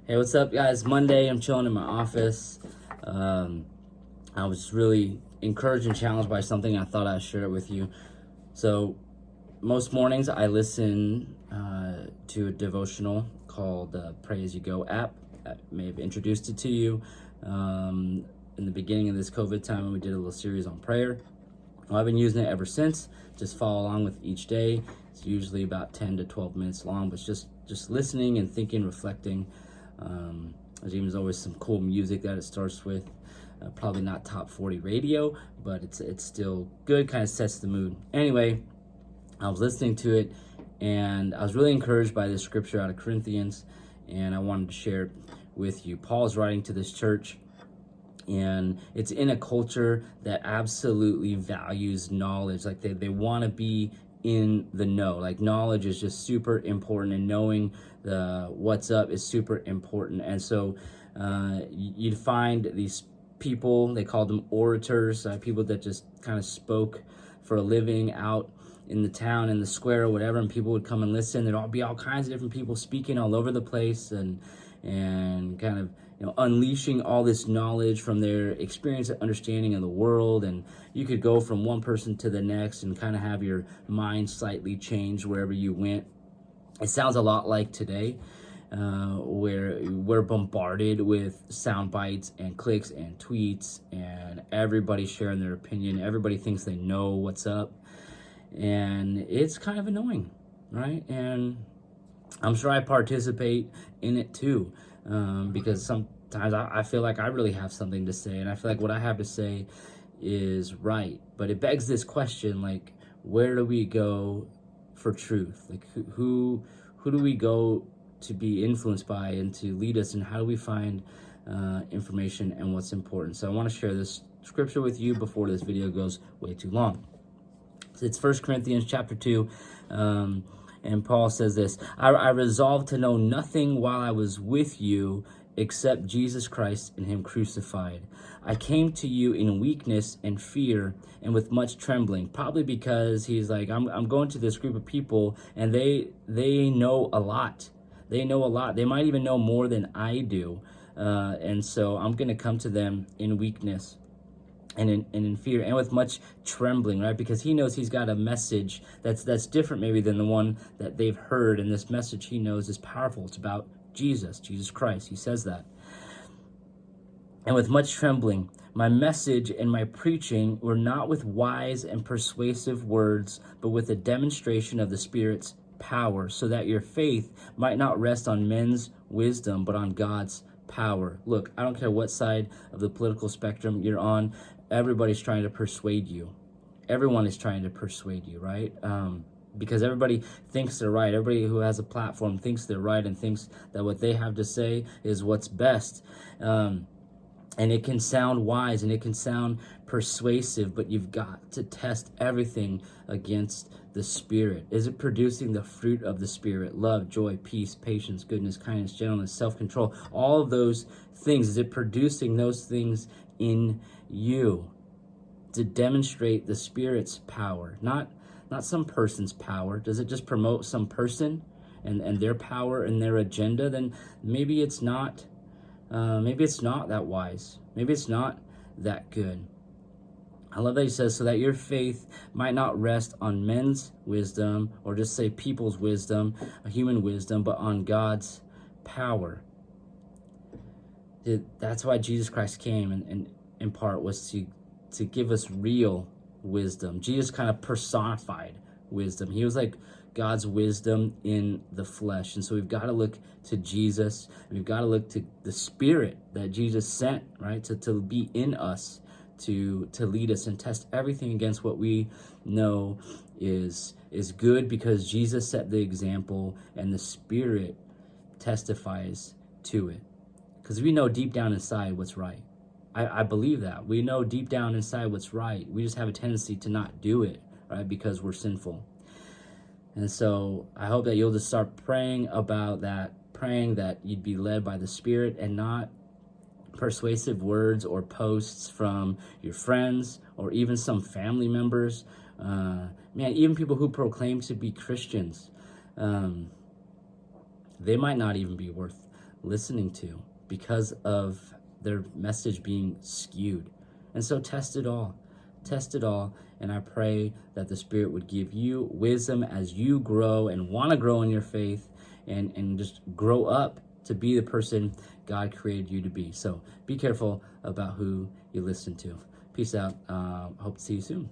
Hey, what's up, guys? Monday, I'm chilling in my office. Um, I was really encouraged and challenged by something. I thought I'd share it with you. So, most mornings I listen to a devotional called the Pray As You Go app. I may have introduced it to you in the beginning of this COVID time when we did a little series on prayer. Well, I've been using it ever since. Just follow along with each day. It's usually about 10 to 12 minutes long, but just listening and thinking, reflecting. There's even always some cool music that it starts with. Probably not top 40 radio, but it's still good, kind of sets the mood. Anyway, I was listening to it, and I was really encouraged by this scripture out of Corinthians, and I wanted to share it with you. Paul's writing to this church, and it's in a culture that absolutely values knowledge. Like they want to be in the know. Like knowledge is just super important, and knowing the what's up is super important. And so you'd find these people, they called them orators, people that just kind of spoke for a living out in the town, in the square or whatever, and people would come and listen. There'd all be all kinds of different people speaking all over the place, and kind of unleashing all this knowledge from their experience and understanding of the world. And you could go from one person to the next and kind of have your mind slightly change wherever you went. It sounds a lot like today, where we're bombarded with sound bites and clicks and tweets, and everybody sharing their opinion. Everybody thinks they know what's up, and it's kind of annoying, right? And I'm sure I participate in it too, because sometimes I feel like I really have something to say, and I feel like what I have to say is right. But it begs this question, like, where do we go for truth? Like, who do we go to be influenced by and to lead us, and how do we find information and what's important? So I want to share this scripture with you before this video goes way too long. It's 1 Corinthians chapter 2, and Paul says this: I resolved to know nothing while I was with you except Jesus Christ and him crucified. I came to you in weakness and fear and with much trembling. Probably because he's like, I'm going to this group of people, and they know a lot. They know a lot. They might even know more than I do. And so I'm going to come to them in weakness and in fear and with much trembling, right? Because he knows he's got a message that's different maybe than the one that they've heard. And this message he knows is powerful. It's about Jesus Christ. He says that. And with much trembling, my message and my preaching were not with wise and persuasive words, but with a demonstration of the Spirit's power, so that your faith might not rest on men's wisdom, but on God's power. Look, I don't care what side of the political spectrum you're on. Everybody's trying to persuade you. Everyone is trying to persuade you, right? Because everybody thinks they're right. Everybody who has a platform thinks they're right and thinks that what they have to say is what's best. And it can sound wise and it can sound persuasive, but you've got to test everything against the Spirit. Is it producing the fruit of the Spirit? Love, joy, peace, patience, goodness, kindness, gentleness, self-control. All of those things. Is it producing those things in you to demonstrate the Spirit's power? Not some person's power. Does it just promote some person and their power and their agenda? Then maybe it's not. Maybe it's not that wise. Maybe it's not that good. I love that he says, so that your faith might not rest on men's wisdom, or just say people's wisdom, human wisdom, but on God's power. That's why Jesus Christ came, and in part was to give us real wisdom. Jesus kind of personified wisdom. He was like God's wisdom in the flesh. And so we've got to look to Jesus. We've got to look to the Spirit that Jesus sent, right? To be in us, to lead us and test everything against what we know is good, because Jesus set the example and the Spirit testifies to it. Because we know deep down inside what's right. I believe that. We know deep down inside what's right. We just have a tendency to not do it, right? Because we're sinful. And so I hope that you'll just start praying about that, praying that you'd be led by the Spirit and not persuasive words or posts from your friends or even some family members. Even people who proclaim to be Christians, they might not even be worth listening to because of their message being skewed. And so test it all. Test it all. And I pray that the Spirit would give you wisdom as you grow and want to grow in your faith and just grow up to be the person God created you to be. So be careful about who you listen to. Peace out. Hope to see you soon.